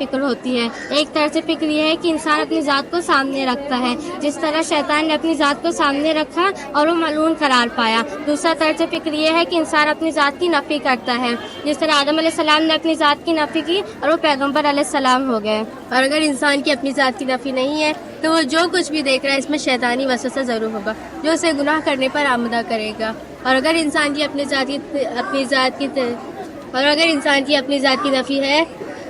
فکر ہوتی ہے۔ ایک طرح سے فکر یہ ہے کہ انسان اپنی ذات کو سامنے رکھتا ہے، جس طرح شیطان نے اپنی ذات کو سامنے رکھا اور وہ ملعون قرار پایا۔ دوسرا طرز فکر یہ ہے کہ انسان اپنی ذات کی نفی کرتا ہے، جس طرح آدم علیہ السلام نے اپنی ذات کی نفی کی اور وہ پیغمبر علیہ السلام ہو گئے۔ اور اگر انسان کی اپنی ذات کی نفی نہیں ہے تو وہ جو کچھ بھی دیکھ رہا ہے اس میں شیطانی وسوسہ ضرور ہوگا جو اسے گناہ کرنے پر آمادہ کرے گا۔ اور اگر انسان کی اپنی ذات کی نفی ہے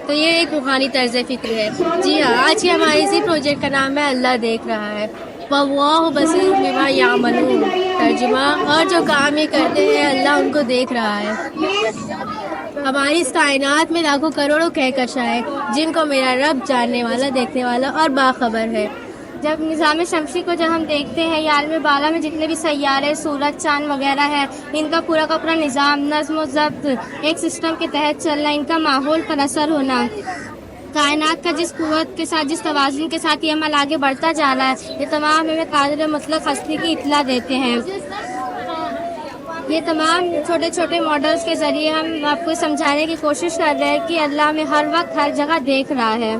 تو یہ ایک روحانی طرز فکر ہے۔ جی ہاں، آج کے ہمارے اسی پروجیکٹ کا نام ہے اللہ دیکھ رہا ہے، واللہ بصیر بما یعملون، ترجمہ، اور جو کام یہ کرتے ہیں اللہ ان کو دیکھ رہا ہے۔ ہماری اس کائنات میں لاکھوں کروڑوں کہکشاں ہیں جن کو میرا رب جاننے والا، دیکھنے والا اور باخبر ہے۔ جب نظام شمسی کو جب ہم دیکھتے ہیں یا عالم بالا میں جتنے بھی سیارے، سورج، چاند وغیرہ ہے، ان کا پورا کا پورا نظام، نظم و ضبط، ایک سسٹم کے تحت چلنا، ان کا ماحول پر اثر ہونا، کائنات کا جس قوت کے ساتھ، جس توازن کے ساتھ یہ عمل آگے بڑھتا جا رہا ہے، یہ تمام ہمیں قادر مطلق ہستی کی اطلاع دیتے ہیں۔ یہ تمام چھوٹے چھوٹے ماڈلز کے ذریعے ہم آپ کو سمجھانے کی کوشش کر رہے ہیں کہ اللہ ہمیں ہر وقت ہر جگہ دیکھ رہا ہے۔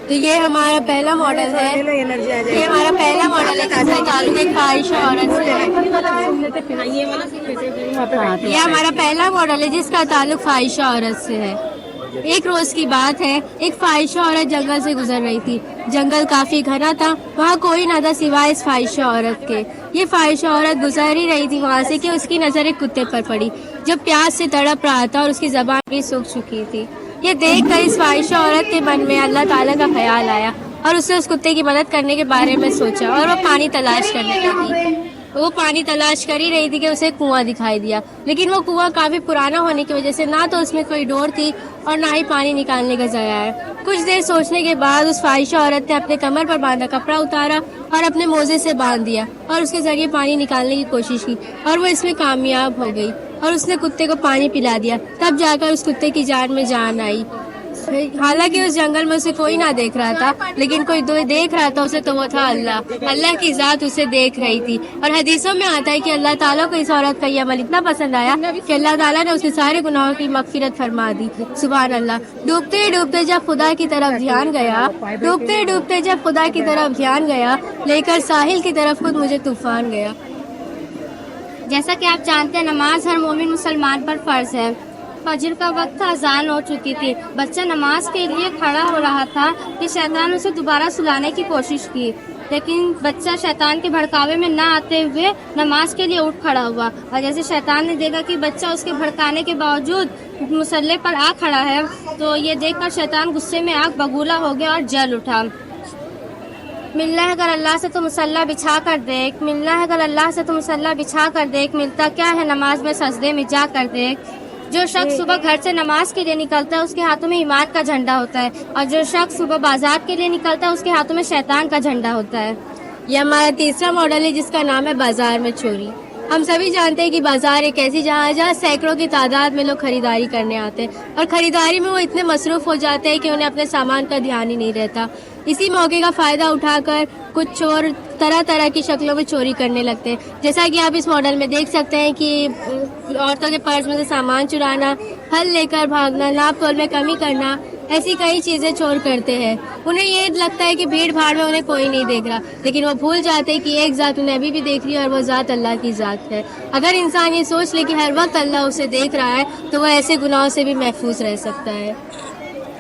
تو یہ ہمارا پہلا ماڈل ہے، یہ ہمارا پہلا ماڈل ہے جس کا تعلق ایک فاحشہ عورت سے ہے۔ یہ ہمارا پہلا ماڈل ہے جس کا تعلق فاحشہ عورت سے ہے۔ ایک روز کی بات ہے، ایک فاحشہ عورت جنگل سے گزر رہی تھی۔ جنگل کافی گھنا تھا، وہاں کوئی نہ تھا سوائے اس فاحشہ عورت کے۔ یہ فاحشہ عورت گزر ہی رہی تھی وہاں سے کہ اس کی نظر ایک کتے پر پڑی جو پیاس سے تڑپ رہا تھا اور اس کی زبان بھی سوکھ چکی تھی۔ یہ دیکھ کر اس فاحشہ عورت کے من میں اللہ تعالیٰ کا خیال آیا اور اس نے اس کتے کی مدد کرنے کے بارے میں سوچا اور وہ پانی تلاش کرنے لگی۔ وہ پانی تلاش کر ہی رہی تھی کہ اسے کنواں دکھائی دیا، لیکن وہ کنواں کافی پرانا ہونے کی وجہ سے نہ تو اس میں کوئی ڈور تھی اور نہ ہی پانی نکالنے کا ذریعہ ہے۔ کچھ دیر سوچنے کے بعد اس فاحشہ عورت نے اپنے کمر پر باندھا کپڑا اتارا اور اپنے موزے سے باندھ دیا اور اس کے ذریعے پانی نکالنے کی کوشش کی اور وہ اس میں کامیاب ہو گئی اور اس نے کتے کو پانی پلا دیا۔ تب جا کر اس کتے کی جان میں جان آئی۔ حالانکہ اس جنگل میں اسے کوئی نہ دیکھ رہا تھا، لیکن کوئی دیکھ رہا تھا اسے، تو وہ تھا اللہ کی ذات اسے دیکھ رہی تھی۔ اور حدیثوں میں آتا ہے کہ اللہ تعالیٰ کو اس عورت کا یہ عمل اتنا پسند آیا کہ اللہ تعالیٰ نے اس کے سارے گناہوں کی مغفرت فرما دی۔ سبحان اللہ۔ ڈوبتے ڈوبتے جب خدا کی طرف دھیان گیا، لے کر ساحل کی طرف خود مجھے طوفان گیا۔ جیسا کہ آپ جانتے ہیں، نماز ہر مومن مسلمان پر فرض ہے۔ فجر کا وقت تھا، اذان ہو چکی تھی، بچہ نماز کے لیے کھڑا ہو رہا تھا کہ شیطان اسے دوبارہ سلانے کی کوشش کی، لیکن بچہ شیطان کے بھڑکاوے میں نہ آتے ہوئے نماز کے لیے اٹھ کھڑا ہوا، اور جیسے شیطان نے دیکھا کہ بچہ اس کے بھڑکانے کے باوجود مصلے پر آ کھڑا ہے، تو یہ دیکھ کر شیطان غصے میں آگ بگولا ہو گیا اور جل اٹھا۔ ملنا ہے اگر اللہ سے تو مسلح بچھا کر دیکھ، ملنا ہے اگر اللہ سے تو مسلح بچھا کر دیکھ، ملتا کیا ہے نماز میں سجدے میں جا کر دیکھ۔ جو شخص صبح گھر سے نماز کے لیے نکلتا ہے اس کے ہاتھوں میں ایمان کا جھنڈا ہوتا ہے، اور جو شخص صبح بازار کے لیے نکلتا ہے اس کے ہاتھوں میں شیطان کا جھنڈا ہوتا ہے۔ یہ ہمارا تیسرا ماڈل ہے جس کا نام ہے بازار میں چوری۔ ہم سبھی جانتے ہیں کہ بازار ایک ایسی جگہ ہے جہاں سینکڑوں کی تعداد میں لوگ خریداری کرنے آتے ہیں، اور خریداری میں وہ اتنے مصروف ہو جاتے ہیں کہ انہیں اپنے سامان کا دھیان ہی نہیں رہتا۔ اسی موقع کا فائدہ اٹھا کر کچھ چور طرح طرح کی شکلوں میں چوری کرنے لگتے ہیں، جیسا کہ آپ اس ماڈل میں دیکھ سکتے ہیں کہ عورتوں کے پرس میں سے سامان چرانا، پھل لے کر بھاگنا، ناپ تول میں کمی کرنا، ایسی کئی چیزیں چور کرتے ہیں۔ انہیں یہ لگتا ہے کہ بھیڑ بھاڑ میں انہیں کوئی نہیں دیکھ رہا، لیکن وہ بھول جاتے ہیں کہ ایک ذات انہیں ابھی بھی دیکھ رہی ہے اور وہ ذات اللہ کی ذات ہے۔ اگر انسان یہ سوچ لے کہ ہر وقت اللہ اسے دیکھ رہا ہے تو وہ ایسے گناہوں سے بھی محفوظ رہ سکتا ہے۔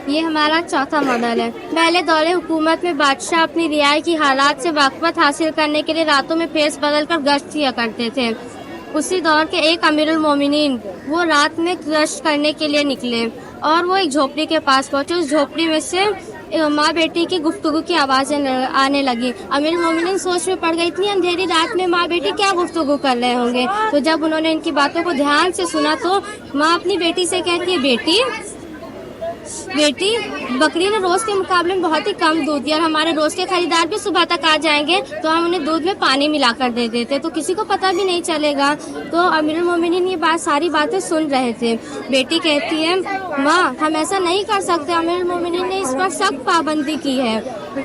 یہ ہمارا چوتھا ماڈل ہے۔ پہلے دور حکومت میں بادشاہ اپنی رعایا کی حالات سے واقفیت حاصل کرنے کے لیے راتوں میں پھیس بدل کر گشت کیا کرتے تھے۔ اسی دور کے ایک امیر المومنین وہ رات میں گشت کرنے کے لیے نکلے اور وہ ایک جھوپڑی کے پاس پہنچے۔ اس جھوپڑی میں سے ماں بیٹی کی گفتگو کی آوازیں آنے لگی۔ امیر المومنین سوچ میں پڑ گئی، اتنی اندھیری رات میں ماں بیٹی کیا گفتگو کر رہے ہوں گے۔ تو جب انہوں نے ان کی باتوں کو دھیان سے سنا تو ماں اپنی بیٹی سے کہتی ہے، بیٹی بکری نے روز کے مقابلے میں بہت ہی کم دودھ دیا، اور ہمارے روز کے خریدار بھی صبح تک آ جائیں گے تو ہم انہیں دودھ میں پانی ملا کر دے دیتے تو کسی کو پتہ بھی نہیں چلے گا۔ تو امیر المومنین یہ ساری باتیں سن رہے تھے۔ بیٹی کہتی ہے، ماں ہم ایسا نہیں کر سکتے، امیر المومنین نے اس پر سخت پابندی کی ہے۔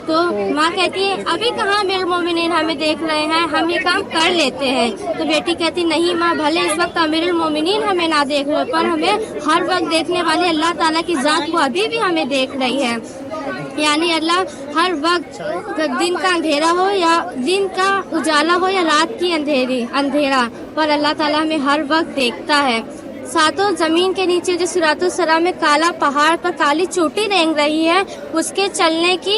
تو ماں کہتی ہے ابھی کہاں امیر المومنین ہمیں دیکھ رہے ہیں, ہم یہ کام کر لیتے ہیں. تو بیٹی کہتی نہیں ماں, بھلے اس وقت امیر المومنین ہمیں نہ دیکھ رہے پر ہمیں ہر وقت دیکھنے والے اللہ تعالیٰ کی ذات وہ ابھی بھی ہمیں دیکھ رہی ہے. یعنی اللہ ہر وقت دن کا اندھیرا ہو یا دن کا اجالا ہو یا رات کی اندھیرا, پر اللہ تعالیٰ ہمیں ہر وقت دیکھتا ہے. ساتوں زمین کے نیچے جو صراط السرا میں کالا پہاڑ پر کالی چوٹی رینگ رہی ہے, اس کے چلنے کی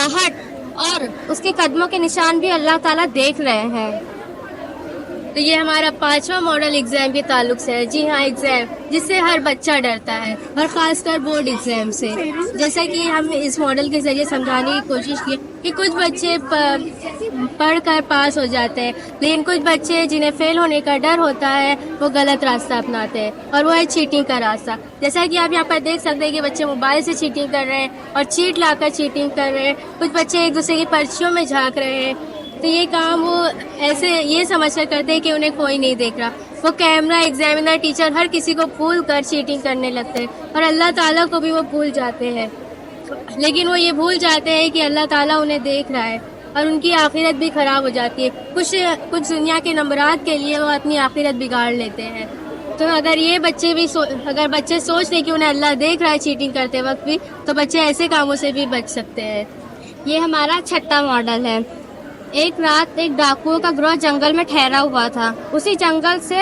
آہٹ اور اس کے قدموں کے نشان بھی اللہ تعالیٰ دیکھ رہے ہیں. تو یہ ہمارا 5واں ماڈل ایگزام کے تعلق سے ہے. جی ہاں, ایگزام جس سے ہر بچہ ڈرتا ہے اور خاص کر بورڈ ایگزام سے. جیسا کہ ہم اس ماڈل کے ذریعے سمجھانے کی کوشش کی کہ کچھ بچے پڑھ کر پاس ہو جاتے ہیں, لیکن کچھ بچے جنہیں فیل ہونے کا ڈر ہوتا ہے وہ غلط راستہ اپناتے ہیں, اور وہ ہے چیٹنگ کا راستہ. جیسا کہ آپ یہاں پر دیکھ سکتے ہیں کہ بچے موبائل سے چیٹنگ کر رہے ہیں اور چیٹ لا کر چیٹنگ کر رہے ہیں. کچھ بچے ایک دوسرے کی پرچیوں میں جھانک رہے ہیں. تو یہ کام وہ ایسے یہ سمجھ کر کرتے ہیں کہ انہیں کوئی نہیں دیکھ رہا. وہ کیمرہ, ایگزامینر, ٹیچر ہر کسی کو بھول کر چیٹنگ کرنے لگتے ہیں, اور اللہ تعالیٰ کو بھی وہ بھول جاتے ہیں. لیکن وہ یہ بھول جاتے ہیں کہ اللہ تعالیٰ انہیں دیکھ رہا ہے, اور ان کی آخرت بھی خراب ہو جاتی ہے. کچھ دنیا کے نمبرات کے لیے وہ اپنی آخرت بگاڑ لیتے ہیں. تو اگر یہ بچے بھی اگر بچے سوچ لیں کہ انہیں اللہ دیکھ رہا ہے چیٹنگ کرتے وقت بھی, تو بچے ایسے کاموں سے بھی بچ سکتے ہیں. یہ ہمارا 6واں ماڈل ہے. ایک رات ایک ڈاکوؤں کا گروہ جنگل میں ٹھہرا ہوا تھا. اسی جنگل سے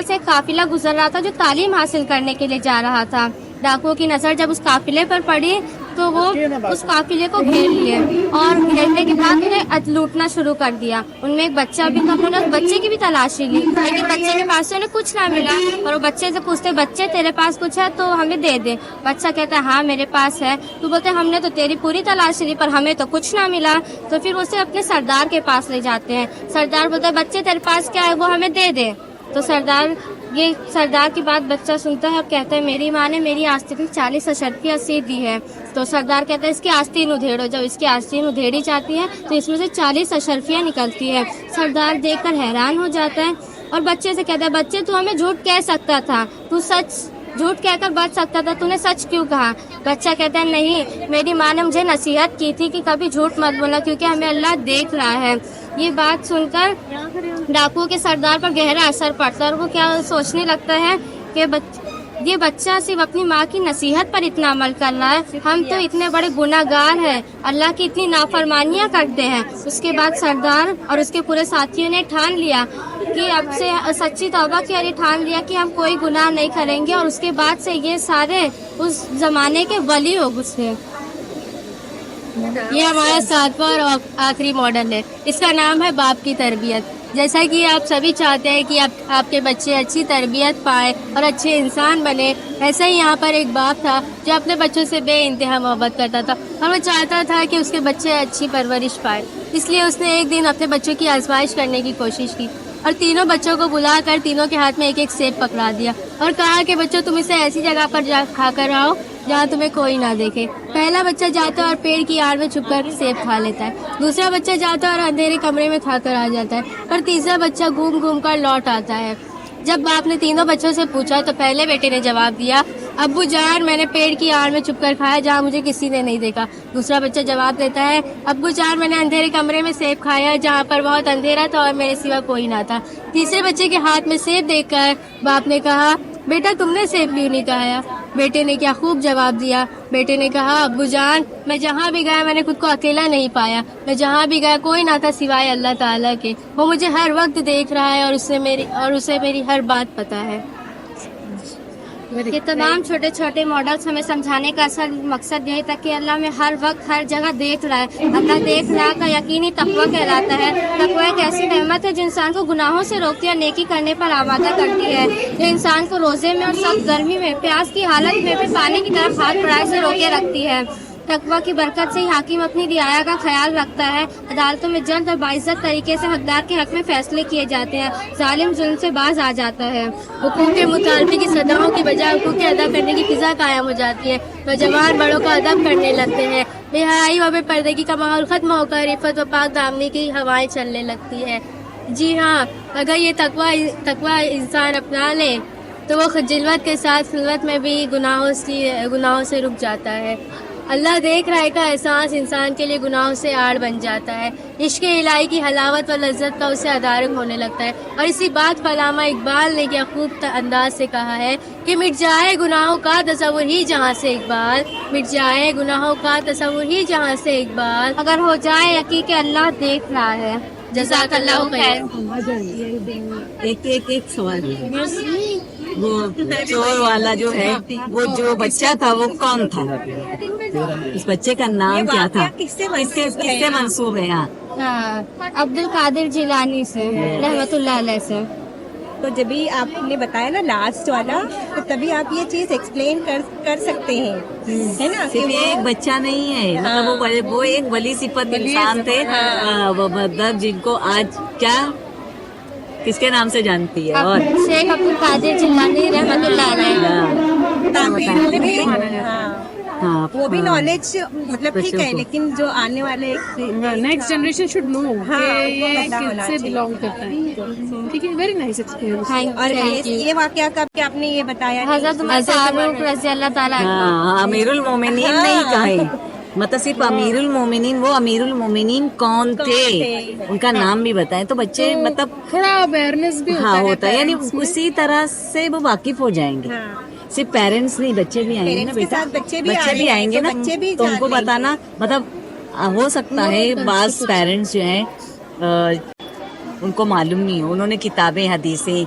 ایک قافلہ گزر رہا تھا جو تعلیم حاصل کرنے کے لیے جا رہا تھا. ڈاکوؤں کی نظر جب اس قافلے پر پڑی تو وہ اس قافلے کو گھیر لیے, اور گھیرنے کے بعد انہیں لوٹنا شروع کر دیا. ان میں ایک بچہ بھی تھا, انہوں نے اس بچے کی بھی تلاشی لی, لیکن بچے کے پاس سے انہیں کچھ نہ ملا. اور وہ بچے سے پوچھتے بچے تیرے پاس کچھ ہے تو ہمیں دے دے. بچہ کہتا ہے ہاں میرے پاس ہے. تو بولتے ہم نے تو تیری پوری تلاشی لی پر ہمیں تو کچھ نہ ملا. تو پھر اسے اپنے سردار کے پاس لے جاتے ہیں. سردار بولتا ہے بچے تیرے پاس کیا ہے وہ ہمیں دے دے. تو سردار کی بات بچہ سنتا ہے اور کہتا ہے میری ماں نے میری آستین 40 اشرفیہ سی دی ہے. تو سردار کہتا ہے اس کی آستین ادھیڑو. جب اس کی آستین ادھیڑی جاتی ہے تو اس میں سے 40 اشرفیاں نکلتی ہے. سردار دیکھ کر حیران ہو جاتا ہے اور بچے سے کہتا ہے بچے تو ہمیں جھوٹ کہہ سکتا تھا, تو جھوٹ کہہ کر بچ سکتا تھا, تو نے سچ کیوں کہا؟ بچہ کہتا ہے نہیں, میری ماں نے مجھے نصیحت کی تھی کہ کبھی جھوٹ مت بولنا کیونکہ ہمیں اللہ دیکھ رہا ہے. یہ بات سن کر ڈاکوؤں کے سردار پر گہرا اثر پڑتا ہے, اور وہ کیا سوچنے لگتا ہے کہ یہ بچہ صرف اپنی ماں کی نصیحت پر اتنا عمل کر رہا ہے, ہم تو اتنے بڑے گناہ گار ہیں, اللہ کی اتنی نافرمانیاں کرتے ہیں. اس کے بعد سردار اور اس کے پورے ساتھیوں نے ٹھان لیا کہ اب سے سچی توبہ کی, اور ٹھان لیا کہ ہم کوئی گناہ نہیں کریں گے. اور اس کے بعد سے یہ سارے اس زمانے کے ولی ہو گئے. یہ ہمارا 7واں اور آخری ماڈل ہے. اس کا نام ہے باپ کی تربیت. جیسا کہ آپ سبھی چاہتے ہیں کہ آپ کے بچے اچھی تربیت پائیں اور اچھے انسان بنے, ایسا ہی یہاں پر ایک باپ تھا جو اپنے بچوں سے بے انتہا محبت کرتا تھا, اور وہ چاہتا تھا کہ اس کے بچے اچھی پرورش پائیں. اس لیے اس نے ایک دن اپنے بچوں کی آزمائش کرنے کی کوشش کی, اور تینوں بچوں کو بلا کر تینوں کے ہاتھ میں ایک ایک سیب پکڑا دیا, اور کہا کہ بچوں تم اسے ایسی جگہ پر کھا کر آؤ جہاں تمہیں کوئی نہ دیکھے. پہلا بچہ جاتا ہے اور پیڑ کی آڑ میں چھپ کر سیب کھا لیتا ہے. دوسرا بچہ جاتا ہے اور اندھیرے کمرے میں کھا کر آ جاتا ہے. اور تیسرا بچہ گھوم گھوم کر لوٹ آتا ہے. جب باپ نے تینوں بچوں سے پوچھا تو پہلے بیٹے نے جواب دیا ابو جان میں نے پیڑ کی آڑ میں چھپ کر کھایا جہاں مجھے کسی نے نہیں دیکھا. دوسرا بچہ جواب دیتا ہے ابو جان میں نے اندھیرے کمرے میں سیب کھایا جہاں پر بہت اندھیرا تھا اور میرے سوا کوئی نہ تھا. تیسرے بچے کے ہاتھ میں سیب دیکھ کر باپ نے کہا بیٹا تم نے سیب کیوں نہیں کھایا؟ بیٹے نے کیا خوب جواب دیا. بیٹے نے کہا ابو جان میں جہاں بھی گیا میں نے خود کو اکیلا نہیں پایا. میں جہاں بھی گیا کوئی نہ تھا سوائے اللہ تعالیٰ کے. وہ مجھے ہر وقت دیکھ رہا ہے اور اسے میری ہر بات پتہ ہے. یہ تمام چھوٹے چھوٹے ماڈلز ہمیں سمجھانے کا اصل مقصد یہی تھا کہ اللہ میں ہر وقت ہر جگہ دیکھ رہا ہے. اللہ دیکھ رہا کا یقینی تقویٰ کہلاتا ہے. تقویٰ ایک ایسی نعمت ہے جو انسان کو گناہوں سے روکتی ہے اور نیکی کرنے پر آمادہ کرتی ہے. جو انسان کو روزے میں اور سخت گرمی میں پیاس کی حالت میں بھی پانی کی طرف ہاتھ بڑھائے سے روکے رکھتی ہے. تقویٰ کی برکت سے ہی حاکم اپنی رعایا کا خیال رکھتا ہے. عدالتوں میں جلد اور باعزت طریقے سے حقدار کے حق میں فیصلے کیے جاتے ہیں. ظالم ظلم سے باز آ جاتا ہے. حقوق کے مطالبے کی صداؤں کی بجائے حقوق ادا کرنے کی فضا قائم ہو جاتی ہے. نوجوان بڑوں کا ادب کرنے لگتے ہیں. بے حیائی و بے پردگی کا ماحول ختم ہو کر عفت و پاک دامنی کی ہوائیں چلنے لگتی ہے. جی ہاں, اگر یہ تقویٰ انسان اپنا لے تو وہ جلوت کے ساتھ خلوت میں بھی گناہوں سے رک جاتا ہے. اللہ دیکھ رہا ہے کا احساس انسان کے لیے گناہوں سے آڑ بن جاتا ہے. عشق الہی کی حلاوت و لذت کا اسے ادارک ہونے لگتا ہے. اور اسی بات پر علامہ اقبال نے کیا خوب انداز سے کہا ہے کہ مٹ جائے گناہوں کا تصور ہی جہاں سے اقبال, مٹ جائے گناہوں کا تصور ہی جہاں سے اقبال. اگر ہو جائے یقین کہ اللہ دیکھ رہا ہے. جزاک اللہ خیر. ایک سوال ہے. وہ چور والا جو ہے, وہ جو بچہ تھا وہ کون تھا؟ اس بچے کا نام کیا تھا؟ کس سے منسوب ہے؟ ہاں, عبد القادر جیلانی سے رحمت اللہ علیہ سے. تو جبھی آپ نے بتایا نا لاسٹ والا, تو تبھی آپ یہ چیز ایکسپلین کر سکتے ہیں, ہے نا. صرف یہ ایک بچہ نہیں ہے, مطلب وہ ایک ولی صفت انسان تھے, مطلب جن کو آج کیا کس کے نام سے جانتی ہے؟ اور شیخ عبد القادر جیلانی رحمت اللہ علیہ. ہاں, وہ بھی نالج مطلب ٹھیک ہے, لیکن جو آنے والے نیکسٹ جنریشن شوڈ نو کہ یہ پتہ ہونا کس سے چاہیے. بلانگ کرتا ہے. ٹھیک ہے, ویری نائس ایکسپیرینس. اور یہ واقعہ کب کہ آپ نے یہ بتایا حضرت عمر فاروق رضی اللہ تعالیٰ عنہ. ہاں, امیر المومنین نہیں کہے, مطلب صرف امیر المومنین. وہ امیر المومنین کون تھے, ان کا نام بھی بتائیں تو بچے مطلب تھوڑا اویئرنیس بھی ہاں ہوتا ہے, یعنی اسی طرح سے وہ واقف ہو جائیں گے. صرف پیرنٹس نہیں, بچے بھی آئیں گے نا بیٹا, بچے بھی آئیں گے نا, تو ان کو بتانا. مطلب ہو سکتا ہے بعض پیرنٹس جو ہیں ان کو معلوم نہیں ہو, انہوں نے کتابیں حدیثیں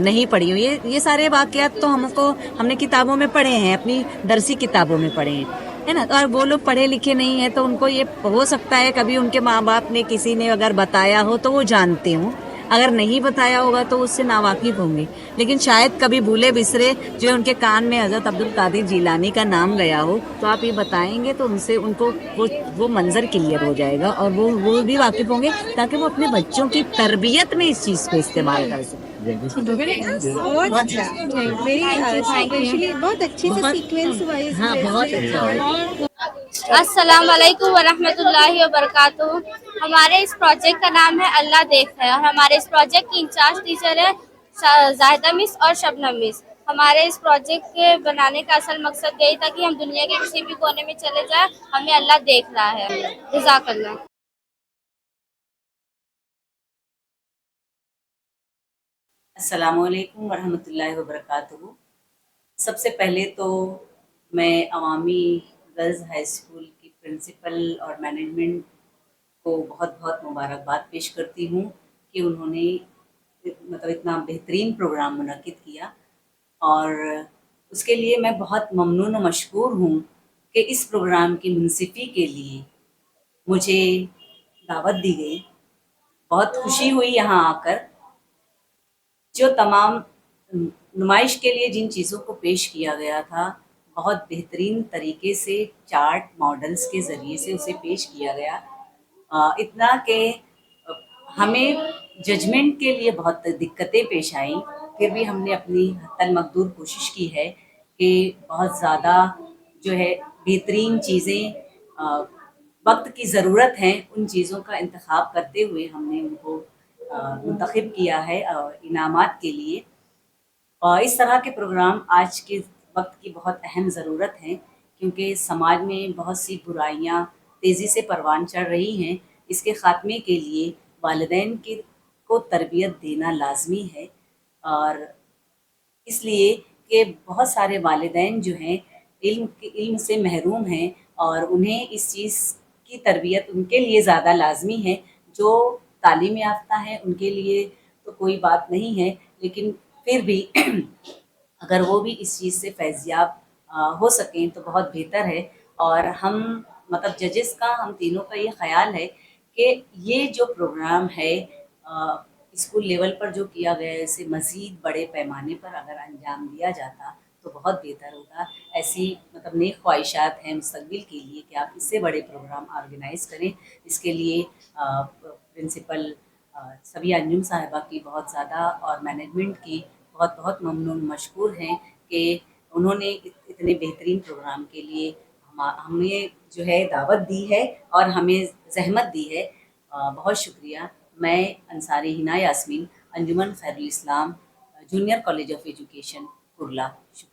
نہیں پڑھی ہو. یہ سارے واقعات تو ہم نے کتابوں میں پڑھے ہیں, اپنی درسی کتابوں میں پڑھے ہیں, ہے نا. اور وہ لوگ پڑھے لکھے نہیں ہیں, تو ان کو یہ ہو سکتا ہے کبھی ان کے ماں باپ نے کسی نے اگر بتایا ہو تو وہ جانتے ہوں, اگر نہیں بتایا ہوگا تو اس سے ناواقف ہوں گے. لیکن شاید کبھی بھولے بسرے جو ان کے کان میں حضرت عبد القادر جیلانی کا نام گیا ہو, تو آپ یہ بتائیں گے تو ان سے ان کو وہ منظر کلیئر ہو جائے گا, اور وہ بھی واقف ہوں گے, تاکہ وہ اپنے بچوں کی تربیت میں اس چیز کو استعمال کر سکیں. بہت اچھے سے سیکوینس وائز. ہاں, بہت اچھا. السلام علیکم ورحمۃ اللہ وبرکاتہ. ہمارے اس پروجیکٹ کا نام ہے اللہ دیکھ ہے, اور ہمارے اس پروجیکٹ کی انچارج ٹیچر ہے زاہدہ مس اور شبنم مس. ہمارے اس پروجیکٹ کے بنانے کا اصل مقصد یہی تھا کہ ہم دنیا کے کسی بھی کونے میں چلے جائیں, ہمیں اللہ دیکھ رہا ہے. جزاک اللہ. السلام علیکم ورحمۃ اللہ وبرکاتہ. سب سے پہلے تو میں عوامی گرلز ہائی اسکول کی پرنسپل اور مینجمنٹ کو بہت بہت مبارکباد پیش کرتی ہوں کہ انہوں نے مطلب اتنا بہترین پروگرام منعقد کیا, اور اس کے لیے میں بہت ممنون و مشکور ہوں کہ اس پروگرام کی منصفی کے لیے مجھے دعوت دی گئی. بہت خوشی ہوئی یہاں آ کر. جو تمام نمائش کے لیے جن چیزوں کو پیش کیا گیا تھا, بہت بہترین طریقے سے چارٹ ماڈلز کے ذریعے سے اسے پیش کیا گیا, اتنا کہ ہمیں ججمنٹ کے لیے بہت دقتیں پیش آئیں. پھر بھی ہم نے اپنی حتی المقدور کوشش کی ہے کہ بہت زیادہ جو ہے بہترین چیزیں وقت کی ضرورت ہیں, ان چیزوں کا انتخاب کرتے ہوئے ہم نے ان کو منتخب کیا ہے انعامات کے لیے. اور اس طرح کے پروگرام آج کے وقت کی بہت اہم ضرورت ہیں, کیونکہ سماج میں بہت سی برائیاں تیزی سے پروان چڑھ رہی ہیں. اس کے خاتمے کے لیے والدین کو تربیت دینا لازمی ہے, اور اس لیے کہ بہت سارے والدین جو ہیں علم سے محروم ہیں, اور انہیں اس چیز کی تربیت ان کے لیے زیادہ لازمی ہے. جو تعلیم یافتہ ہیں ان کے لیے تو کوئی بات نہیں ہے, لیکن پھر بھی اگر وہ بھی اس چیز سے فیضیاب ہو سکیں تو بہت بہتر ہے. اور ہم مطلب ججز کا, ہم تینوں کا یہ خیال ہے کہ یہ جو پروگرام ہے اسکول لیول پر جو کیا گیا ہے, اسے مزید بڑے پیمانے پر اگر انجام دیا جاتا تو بہت بہتر ہوگا. ایسی مطلب نیک خواہشات ہیں مستقبل کے لیے کہ آپ اس سے بڑے پروگرام آرگنائز کریں. اس کے لیے پرنسپل سبیہ انجم صاحبہ کی بہت زیادہ, اور مینجمنٹ کی بہت بہت ممنون مشکور ہیں کہ انہوں نے اتنے بہترین پروگرام کے لیے ہمیں جو ہے دعوت دی ہے اور ہمیں زحمت دی ہے. بہت شکریہ. میں انصاری حنا یاسمین, انجمن خیر الاسلام جونیئر کالج آف ایجوکیشن کرلا. شکریہ.